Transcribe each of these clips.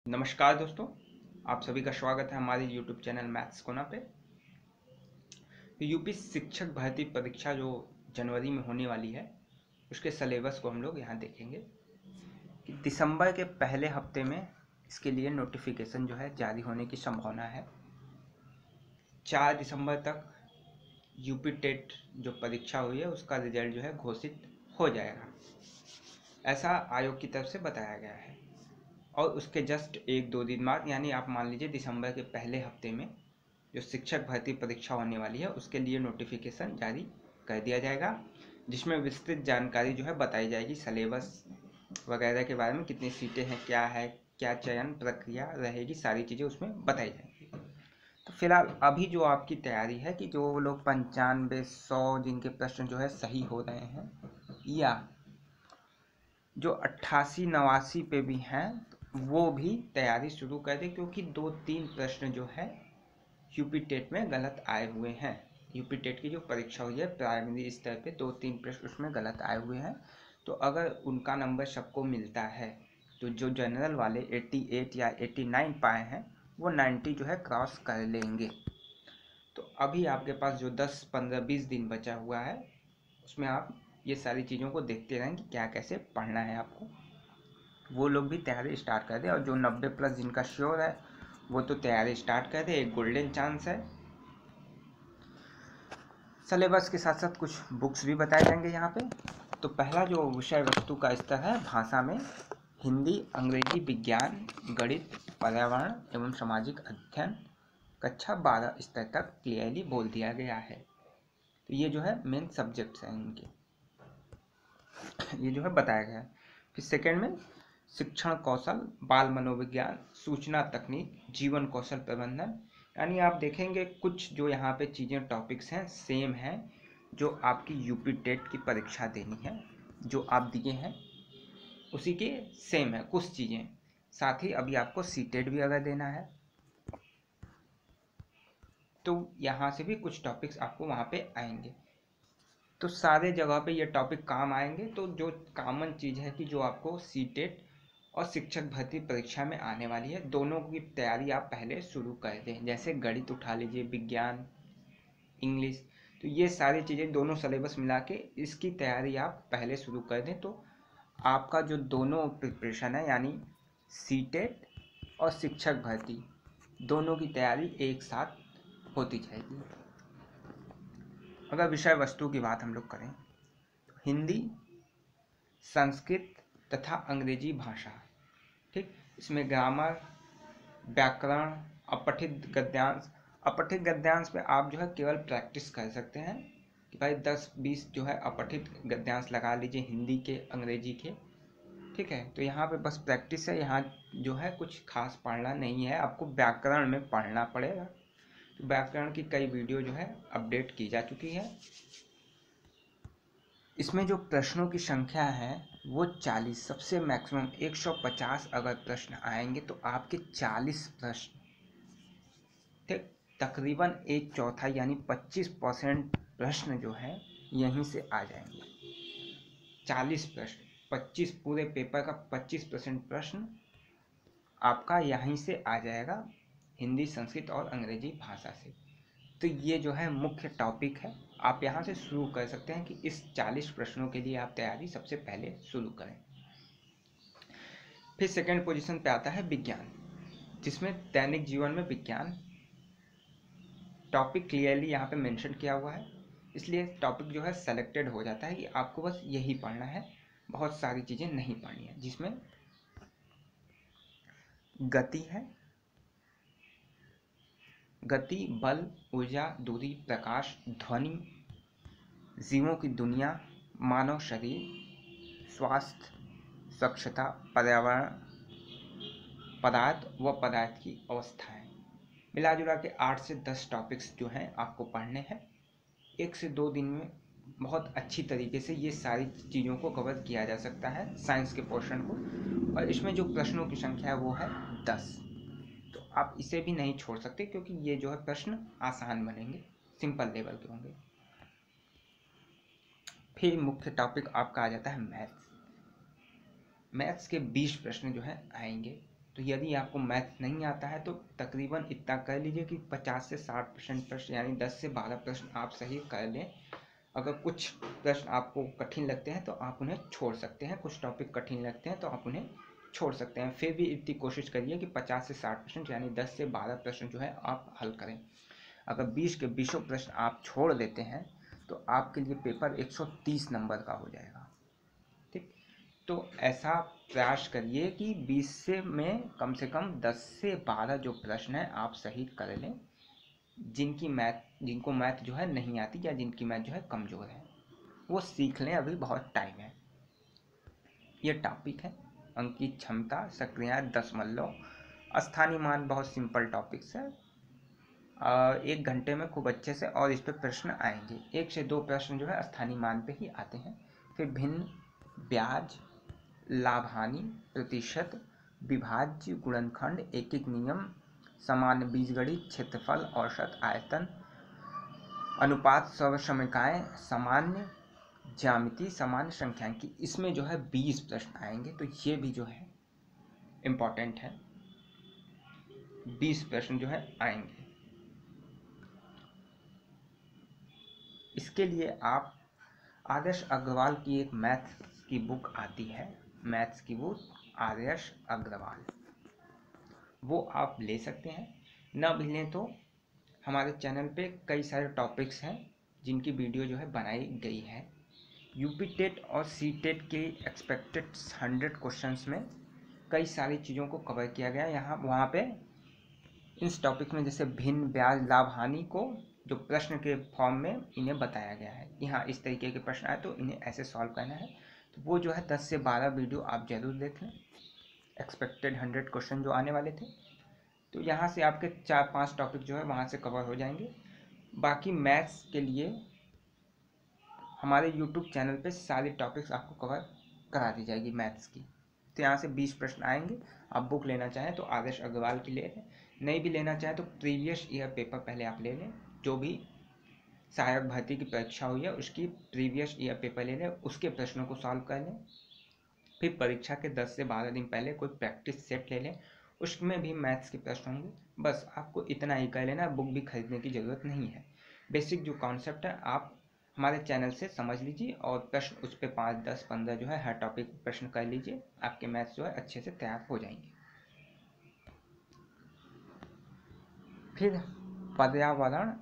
नमस्कार दोस्तों, आप सभी का स्वागत है हमारे YouTube चैनल मैथ्स कोना पे। तो यूपी शिक्षक भर्ती परीक्षा जो जनवरी में होने वाली है उसके सिलेबस को हम लोग यहाँ देखेंगे कि दिसंबर के पहले हफ्ते में इसके लिए नोटिफिकेशन जो है जारी होने की संभावना है। 4 दिसंबर तक यूपी टेट जो परीक्षा हुई है उसका रिजल्ट जो है घोषित हो जाएगा, ऐसा आयोग की तरफ से बताया गया है। और उसके जस्ट 1-2 दिन बाद यानी आप मान लीजिए दिसंबर के पहले हफ्ते में जो शिक्षक भर्ती परीक्षा होने वाली है उसके लिए नोटिफिकेशन जारी कर दिया जाएगा, जिसमें विस्तृत जानकारी जो है बताई जाएगी। सिलेबस वगैरह के बारे में, कितनी सीटें हैं, क्या है, क्या चयन प्रक्रिया रहेगी, सारी चीज़ें उसमें बताई जाएंगी। तो फिलहाल अभी जो आपकी तैयारी है कि जो लोग 95-100 जिनके प्रश्न जो है सही हो रहे हैं या जो 88-89 पे भी हैं वो भी तैयारी शुरू कर दें, क्योंकि 2-3 प्रश्न जो है यूपी टेट में गलत आए हुए हैं। यूपी टेट की जो परीक्षा हुई है प्राइमरी स्तर पे 2-3 प्रश्न उसमें गलत आए हुए हैं। तो अगर उनका नंबर सबको मिलता है तो जो जनरल वाले 88 या 89 पाए हैं वो 90 जो है क्रॉस कर लेंगे। तो अभी आपके पास जो 10, 15, 20 दिन बचा हुआ है उसमें आप ये सारी चीज़ों को देखते रहें कि क्या कैसे पढ़ना है आपको। वो लोग भी तैयारी स्टार्ट कर दें, और जो 90+ जिनका श्योर है वो तो तैयारी स्टार्ट कर दे, एक गोल्डन चांस है। सिलेबस के साथ साथ कुछ बुक्स भी बताए जाएंगे यहाँ पे। तो पहला जो विषय वस्तु का स्तर है भाषा में हिंदी, अंग्रेजी, विज्ञान, गणित, पर्यावरण एवं सामाजिक अध्ययन कक्षा 12 स्तर तक क्लियरली बोल दिया गया है। तो ये जो है मेन सब्जेक्ट्स हैं इनके, ये जो है बताया गया है। फिर सेकेंड में शिक्षण कौशल, बाल मनोविज्ञान, सूचना तकनीक, जीवन कौशल प्रबंधन, यानी आप देखेंगे कुछ जो यहाँ पे चीज़ें टॉपिक्स हैं सेम हैं जो आपकी यूपी टेट की परीक्षा देनी है, जो आप दिए हैं उसी के सेम है कुछ चीज़ें। साथ ही अभी आपको सी टेट भी अगर देना है तो यहाँ से भी कुछ टॉपिक्स आपको वहाँ पे आएंगे। तो सारे जगह पे ये टॉपिक काम आएंगे। तो जो कॉमन चीज़ है कि जो आपको सी टेट और शिक्षक भर्ती परीक्षा में आने वाली है, दोनों की तैयारी आप पहले शुरू कर दें। जैसे गणित उठा लीजिए, विज्ञान, इंग्लिश, तो ये सारी चीज़ें दोनों सिलेबस मिला के इसकी तैयारी आप पहले शुरू कर दें। तो आपका जो दोनों प्रिपरेशन है यानी सी टेट और शिक्षक भर्ती दोनों की तैयारी एक साथ होती जाएगी। अगर विषय वस्तु की बात हम लोग करें तो हिंदी, संस्कृत तथा अंग्रेजी भाषा, ठीक, इसमें ग्रामर, व्याकरण, अपठित गद्यांश में आप जो है केवल प्रैक्टिस कर सकते हैं कि भाई 10-20 जो है अपठित गद्यांश लगा लीजिए हिंदी के, अंग्रेजी के, ठीक है। तो यहाँ पे बस प्रैक्टिस है, यहाँ जो है कुछ खास पढ़ना नहीं है, आपको व्याकरण में पढ़ना पड़ेगा। तो व्याकरण की कई वीडियो जो है अपडेट की जा चुकी है। इसमें जो प्रश्नों की संख्या है वो 40, सबसे मैक्सिमम 150 अगर प्रश्न आएंगे तो आपके 40 प्रश्न, ठीक, तकरीबन 1/4 यानी 25% प्रश्न जो है यहीं से आ जाएंगे। 40 प्रश्न, 25 पूरे पेपर का 25% प्रश्न आपका यहीं से आ जाएगा, हिंदी, संस्कृत और अंग्रेजी भाषा से। तो ये जो है मुख्य टॉपिक है, आप यहाँ से शुरू कर सकते हैं कि इस 40 प्रश्नों के लिए आप तैयारी सबसे पहले शुरू करें। फिर सेकंड पोजीशन पे आता है विज्ञान, जिसमें दैनिक जीवन में विज्ञान टॉपिक क्लियरली यहाँ पे मेंशन किया हुआ है, इसलिए टॉपिक जो है सेलेक्टेड हो जाता है कि आपको बस यही पढ़ना है, बहुत सारी चीज़ें नहीं पढ़नी है। जिसमें गति है, गति, बल, ऊर्जा, दूरी, प्रकाश, ध्वनि, जीवों की दुनिया, मानव शरीर, स्वास्थ्य, स्वच्छता, पर्यावरण, पदार्थ व पदार्थ की अवस्थाएं, मिला जुला के 8 से 10 टॉपिक्स जो हैं आपको पढ़ने हैं। 1 से 2 दिन में बहुत अच्छी तरीके से ये सारी चीज़ों को कवर किया जा सकता है, साइंस के पोर्शन को। और इसमें जो प्रश्नों की संख्या है वो है 10। तो आप इसे भी नहीं छोड़ सकते क्योंकि ये जो है प्रश्न आसान बनेंगे, सिंपल लेवल के होंगे। फिर मुख्य टॉपिक आपका आ जाता है मैथ्स। मैथ्स के 20 प्रश्न जो है आएंगे। तो यदि आपको मैथ नहीं आता है तो तकरीबन इतना कर लीजिए कि 50 से 60% प्रश्न यानी 10 से 12 प्रश्न आप सही कर लें। अगर कुछ प्रश्न आपको कठिन लगते हैं तो आप उन्हें छोड़ सकते हैं, कुछ टॉपिक कठिन लगते हैं तो आप उन्हें छोड़ सकते हैं। फिर भी इतनी कोशिश करिए कि 50 से 60% यानी 10 से 12 प्रश्न जो है आप हल करें। अगर 20 के 20 प्रश्न आप छोड़ देते हैं तो आपके लिए पेपर 130 नंबर का हो जाएगा। ठीक, तो ऐसा प्रयास करिए कि 20 में कम से कम 10 से 12 जो प्रश्न हैं आप सही कर लें। जिनको मैथ जो है नहीं आती या जिनकी मैथ जो है कमज़ोर है वो सीख लें, अभी बहुत टाइम है। ये टॉपिक है अंक की क्षमता, सक्रियता, दशमलव, स्थानीय मान, बहुत सिंपल टॉपिक्स है। 1 घंटे में खूब अच्छे से और इस पर प्रश्न आएंगे। 1 से 2 प्रश्न जो है स्थानीय मान पे ही आते हैं। फिर भिन्न, ब्याज, लाभ हानि, प्रतिशत, विभाज्य, गुणनखंड, एक नियम, सामान्य बीजगणित, क्षेत्रफल, औसत, आयतन, अनुपात, सर्वसमीकाएँ, सामान्य ज्यामिति, सामान्य संख्यांकी, इसमें जो है 20 प्रश्न आएंगे। तो ये भी जो है इम्पॉर्टेंट है, 20 प्रश्न जो है आएंगे। इसके लिए आप आदर्श अग्रवाल की एक मैथ्स की बुक आती है, मैथ्स की बुक आदर्श अग्रवाल, वो आप ले सकते हैं। न भी लें तो हमारे चैनल पे कई सारे टॉपिक्स हैं जिनकी वीडियो जो है बनाई गई है। यूपी टेट और सी टेट के एक्सपेक्टेड 100 क्वेश्चंस में कई सारी चीज़ों को कवर किया गया यहाँ वहाँ पे इस टॉपिक में। जैसे भिन्न, ब्याज, लाभ हानि को जो प्रश्न के फॉर्म में इन्हें बताया गया है, यहाँ इस तरीके के प्रश्न आए तो इन्हें ऐसे सॉल्व करना है। तो वो जो है 10 से 12 वीडियो आप ज़रूर देख लें। एक्सपेक्टेड 100 क्वेश्चन जो आने वाले थे, तो यहाँ से आपके 4-5 टॉपिक जो है वहाँ से कवर हो जाएंगे। बाकी मैथ्स के लिए हमारे यूट्यूब चैनल पे सारे टॉपिक्स आपको कवर करा दी जाएगी मैथ्स की। तो यहाँ से 20 प्रश्न आएंगे। आप बुक लेना चाहें तो आदर्श अग्रवाल की ले लें, नहीं भी लेना चाहें तो प्रीवियस ईयर पेपर पहले आप ले लें। जो भी सहायक भर्ती की परीक्षा हुई है उसकी प्रीवियस ईयर पेपर ले लें, उसके प्रश्नों को सॉल्व कर लें। फिर परीक्षा के 10 से 12 दिन पहले कोई प्रैक्टिस सेट ले लें, उसमें भी मैथ्स के प्रश्न होंगे। बस आपको इतना ही कर लेना, बुक भी खरीदने की ज़रूरत नहीं है। बेसिक जो कॉन्सेप्ट है आप हमारे चैनल से समझ लीजिए और प्रश्न उस पर 5, 10, 15 जो है हर टॉपिक प्रश्न कर लीजिए, आपके मैथ्स जो है अच्छे से तैयार हो जाएंगे। फिर पर्यावरण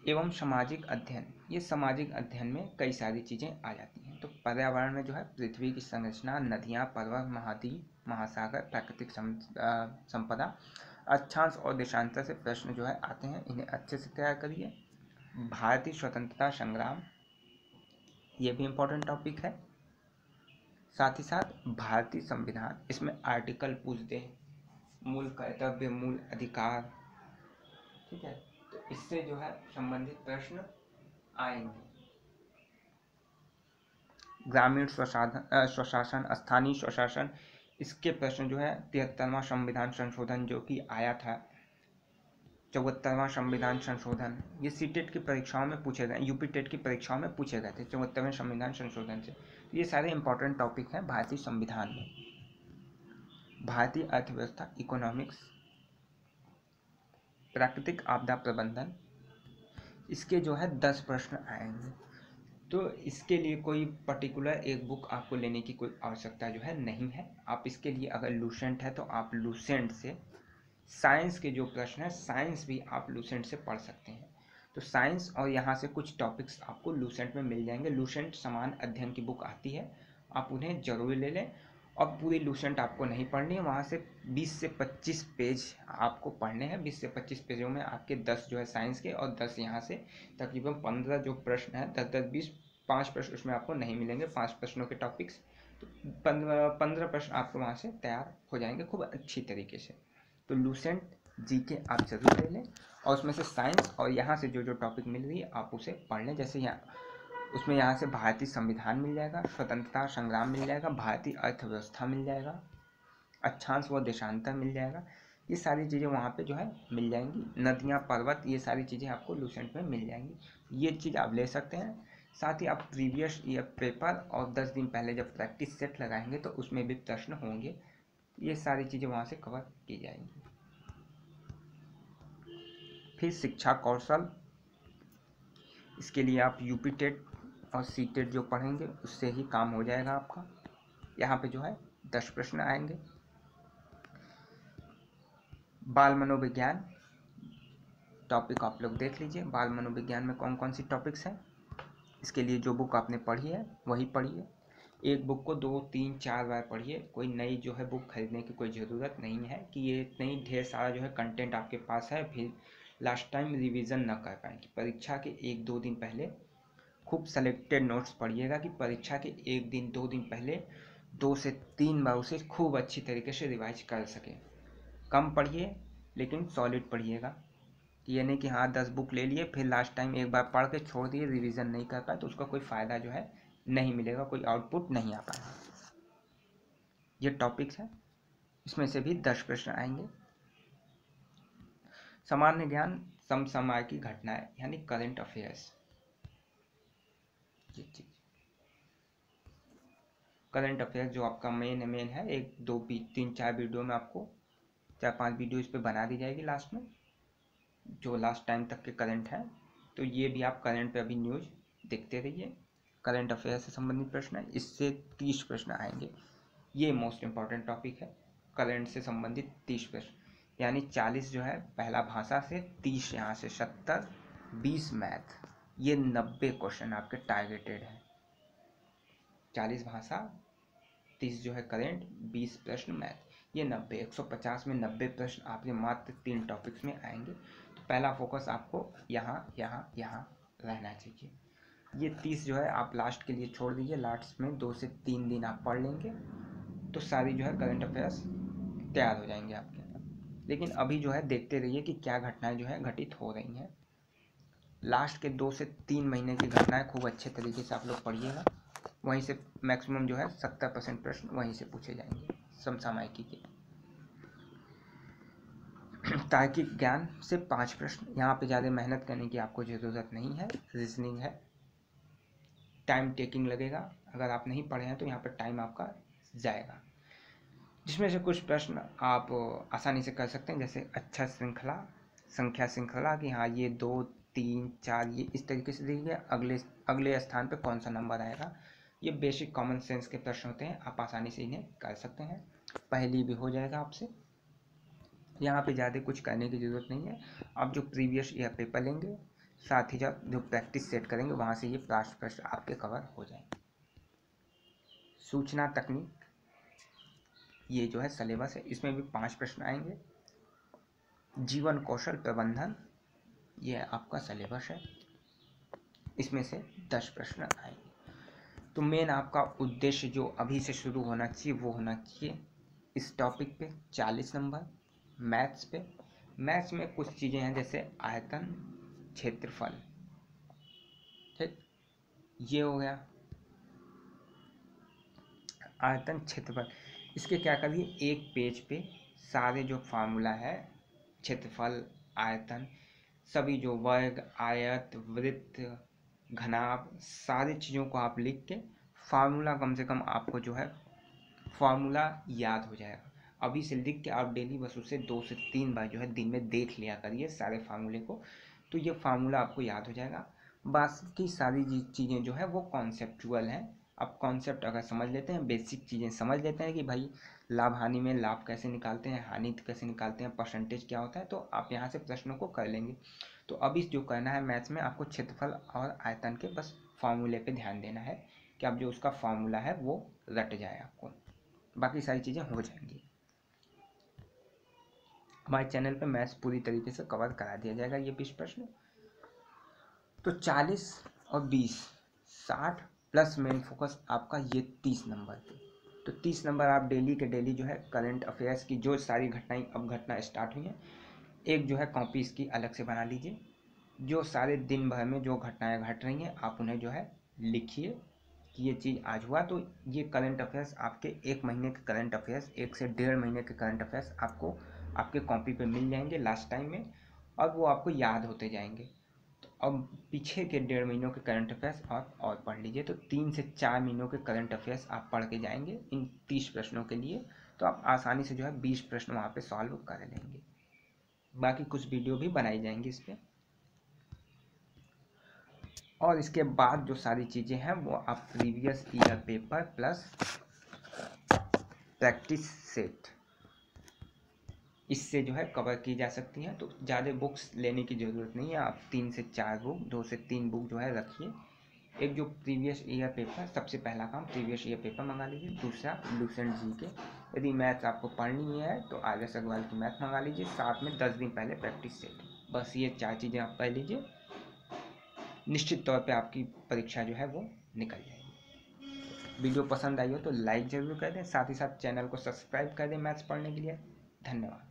एवं सामाजिक अध्ययन, ये सामाजिक अध्ययन में कई सारी चीज़ें आ जाती हैं। तो पर्यावरण में जो है पृथ्वी की संरचना, नदियाँ, पर्वत, महाद्वीप, महासागर, प्राकृतिक संपदा, अक्षांश और देशांतर से प्रश्न जो है आते हैं, इन्हें अच्छे से तैयार करिए। भारतीय स्वतंत्रता संग्राम, ये भी इम्पोर्टेंट टॉपिक है। साथ ही साथ भारतीय संविधान, इसमें आर्टिकल पूछते हैं, मूल कर्तव्य, मूल अधिकार, ठीक है, तो इससे जो है संबंधित प्रश्न आएंगे। ग्रामीण स्वशासन, स्थानीय स्वशासन, इसके प्रश्न जो है 73वां संविधान संशोधन जो कि आया था, 74वां संविधान संशोधन, ये सीटेट की परीक्षाओं में पूछे गए, यूपी टेट की परीक्षाओं में पूछे गए थे 74वें संविधान संशोधन से। तो ये सारे इंपॉर्टेंट टॉपिक हैं भारतीय संविधान में। भारतीय अर्थव्यवस्था, इकोनॉमिक्स, प्राकृतिक आपदा प्रबंधन, इसके जो है 10 प्रश्न आएंगे। तो इसके लिए कोई पर्टिकुलर एक बुक आपको लेने की कोई आवश्यकता जो है नहीं है। आप इसके लिए अगर लूसेंट है तो आप लूसेंट से साइंस के जो प्रश्न है, साइंस भी आप लूसेंट से पढ़ सकते हैं। तो साइंस और यहाँ से कुछ टॉपिक्स आपको लूसेंट में मिल जाएंगे। लूसेंट समान अध्ययन की बुक आती है, आप उन्हें जरूर ले लें। और पूरी लूसेंट आपको नहीं पढ़नी है, वहाँ से 20 से 25 पेज आपको पढ़ने हैं। 20 से 25 पेजों में आपके 10 जो है साइंस के और 10 यहाँ से, तकरीबन 15 जो प्रश्न है, 10-10, 20, 5 प्रश्न उसमें आपको नहीं मिलेंगे, 5 प्रश्नों के टॉपिक्स। तो 15 प्रश्न आपको वहाँ से तैयार हो जाएंगे खूब अच्छी तरीके से। तो लूसेंट जीके आप जरूर ले लें और उसमें से साइंस और यहाँ से जो जो टॉपिक मिल रही है आप उसे पढ़ लें। जैसे उसमें यहाँ से भारतीय संविधान मिल जाएगा, स्वतंत्रता संग्राम मिल जाएगा, भारतीय अर्थव्यवस्था मिल जाएगा, अक्षांश व देशांतर मिल जाएगा। ये सारी चीज़ें वहाँ पे जो है मिल जाएंगी। नदियाँ, पर्वत, ये सारी चीज़ें आपको लूसेंट में मिल जाएंगी। ये चीज़ आप ले सकते हैं। साथ ही आप प्रीवियस ईयर पेपर और 10 दिन पहले जब प्रैक्टिस सेट लगाएंगे तो उसमें भी प्रश्न होंगे। ये सारी चीज़ें वहाँ से कवर की जाएंगी। फिर शिक्षा कौशल, इसके लिए आप यूपी टेट और सी टेट जो पढ़ेंगे उससे ही काम हो जाएगा आपका। यहाँ पे जो है 10 प्रश्न आएंगे। बाल मनोविज्ञान टॉपिक आप लोग देख लीजिए, बाल मनोविज्ञान में कौन कौन सी टॉपिक्स हैं। इसके लिए जो बुक आपने पढ़ी है वही पढ़िए, एक बुक को 2, 3, 4 बार पढ़िए। कोई नई जो है बुक खरीदने की कोई ज़रूरत नहीं है कि ये इतनी ढेर सारा जो है कंटेंट आपके पास है, फिर लास्ट टाइम रिवीजन ना कर पाएंगे। परीक्षा के 1-2 दिन पहले खूब सेलेक्टेड नोट्स पढ़िएगा कि परीक्षा के 1 दिन 2 दिन पहले 2 से 3 बार उसे खूब अच्छी तरीके से रिवाइज कर सकें। कम पढ़िए लेकिन सॉलिड पढ़िएगा। ये नहीं कि हाँ 10 बुक ले लिए फिर लास्ट टाइम एक बार पढ़ के छोड़ दिए, रिवीजन नहीं कर पाए, तो उसका कोई फ़ायदा जो है नहीं मिलेगा, कोई आउटपुट नहीं आ पाएगा। ये टॉपिक्स हैं, इसमें से भी 10 प्रश्न आएंगे। सामान्य ज्ञान, समसामयिक घटनाएं यानी करंट अफेयर्स। ये चीज करंट अफेयर्स जो आपका मेन है, 1, 2, 3, 4 वीडियो में आपको 4-5 वीडियो इस पर बना दी जाएगी लास्ट में, जो लास्ट टाइम तक के करंट है। तो ये भी आप करंट पे अभी न्यूज़ देखते रहिए। करंट अफेयर से संबंधित प्रश्न है, इससे 30 प्रश्न आएंगे। ये मोस्ट इम्पॉर्टेंट टॉपिक है, करंट से संबंधित 30 प्रश्न, यानी 40 जो है पहला भाषा से, 30 यहाँ से 70, 20 मैथ, ये 90 क्वेश्चन आपके टारगेटेड है। 40 भाषा, 30 जो है करंट, 20 प्रश्न मैथ, ये 90, 150 में 90 प्रश्न आपके मात्र 3 टॉपिक्स में आएंगे। तो पहला फोकस आपको यहाँ यहाँ यहाँ रहना चाहिए। ये 30 जो है आप लास्ट के लिए छोड़ दीजिए, लास्ट में 2 से 3 दिन आप पढ़ लेंगे तो सारी जो है करंट अफेयर्स तैयार हो जाएंगे आपके। लेकिन अभी जो है देखते रहिए कि क्या घटनाएं जो है घटित हो रही हैं। लास्ट के 2 से 3 महीने की घटनाएं खूब अच्छे तरीके से आप लोग पढ़िएगा, वहीं से मैक्सिमम जो है 70% प्रश्न वहीं से पूछे जाएंगे समसामयिकी के। तार्किक ज्ञान से 5 प्रश्न, यहाँ पे ज़्यादा मेहनत करने की आपको ज़रूरत नहीं है, रीजनिंग है, टाइम टेकिंग लगेगा, अगर आप नहीं पढ़े हैं तो यहाँ पर टाइम आपका जाएगा। जिसमें से कुछ प्रश्न आप आसानी से कर सकते हैं, जैसे अच्छा श्रृंखला, संख्या श्रृंखला, कि हाँ ये 2, 3, 4 ये इस तरीके से देखिए, अगले स्थान पे कौन सा नंबर आएगा। ये बेसिक कॉमन सेंस के प्रश्न होते हैं, आप आसानी से इन्हें कर सकते हैं, पहली भी हो जाएगा आपसे। यहाँ पे ज़्यादा कुछ करने की ज़रूरत नहीं है, आप जो प्रीवियस ईयर पेपर लेंगे, साथ ही जो प्रैक्टिस सेट करेंगे वहाँ से ये 5 प्रश्न आपके कवर हो जाएंगे। सूचना तकनीक, ये जो है सिलेबस है, इसमें भी 5 प्रश्न आएंगे। जीवन कौशल प्रबंधन, ये आपका सिलेबस है, इसमें से 10 प्रश्न आएंगे। तो मेन आपका उद्देश्य जो अभी से शुरू होना चाहिए वो होना चाहिए इस टॉपिक पे 40 नंबर। मैथ्स पे, मैथ्स में कुछ चीज़ें हैं जैसे आयतन, क्षेत्रफल, ठीक, ये हो गया आयतन क्षेत्रफल। इसके क्या करिए, एक पेज पे सारे जो फार्मूला है, क्षेत्रफल, आयतन, सभी जो वर्ग, आयत, वृत्त, घनाभ, सारी चीज़ों को आप लिख के फार्मूला, कम से कम आपको जो है फार्मूला याद हो जाएगा। अभी से लिख के आप डेली बस उसे 2 से 3 बार जो है दिन में देख लिया करिए सारे फार्मूले को, तो ये फार्मूला आपको याद हो जाएगा। बाकी सारी चीज़ें जो है वो कॉन्सेप्चुअल हैं। आप कॉन्सेप्ट अगर समझ लेते हैं, बेसिक चीज़ें समझ लेते हैं कि भाई लाभ हानि में लाभ कैसे निकालते हैं, हानि कैसे निकालते हैं, परसेंटेज क्या होता है, तो आप यहाँ से प्रश्नों को कर लेंगे। तो अभी जो करना है मैथ्स में, आपको क्षेत्रफल और आयतन के बस फार्मूले पे ध्यान देना है कि आप जो उसका फार्मूला है वो रट जाए आपको, बाकी सारी चीज़ें हो जाएंगी। हमारे चैनल पे मैथ्स पूरी तरीके से कवर करा दिया जाएगा ये 20 प्रश्न। तो 40 और 20, 60 प्लस मेन फोकस आपका ये 30 नंबर पे। तो 30 नंबर आप डेली के डेली जो है करंट अफेयर्स की जो सारी घटनाएं अब घटना स्टार्ट हुई हैं, एक जो है कॉपी इसकी अलग से बना लीजिए, जो सारे दिन भर में जो घटनाएं घट रही हैं आप उन्हें जो है लिखिए कि ये चीज़ आज हुआ। तो ये करंट अफेयर्स आपके 1 महीने के करंट अफेयर्स, 1 से 1.5 महीने के करंट अफेयर्स आपको आपके कॉपी पे मिल जाएंगे लास्ट टाइम में, और वो आपको याद होते जाएंगे। तो अब पीछे के 1.5 महीनों के करंट अफेयर्स आप और पढ़ लीजिए, तो 3 से 4 महीनों के करंट अफेयर्स आप पढ़ के जाएंगे इन 30 प्रश्नों के लिए। तो आप आसानी से जो है 20 प्रश्न वहाँ पे सॉल्व कर लेंगे। बाकी कुछ वीडियो भी बनाई जाएंगी इस पर। और इसके बाद जो सारी चीज़ें हैं वो आप previous year paper plus practice set इससे जो है कवर की जा सकती हैं। तो ज़्यादा बुक्स लेने की ज़रूरत नहीं है, आप 3 से 4 बुक, 2 से 3 बुक जो है रखिए। एक जो प्रीवियस ईयर पेपर, सबसे पहला काम प्रीवियस ईयर पेपर मंगा लीजिए। दूसरा लूसेंट जी के, यदि मैथ्स आपको पढ़नी है तो आर्यस अग्रवाल की मैथ मंगा लीजिए। साथ में 10 दिन पहले प्रैक्टिस सेट। बस ये 4 चीज़ें आप कर लीजिए, निश्चित तौर पे आपकी परीक्षा जो है वो निकल जाएगी। वीडियो पसंद आई हो तो लाइक ज़रूर कर दें, साथ ही साथ चैनल को सब्सक्राइब कर दें मैथ्स पढ़ने के लिए। धन्यवाद।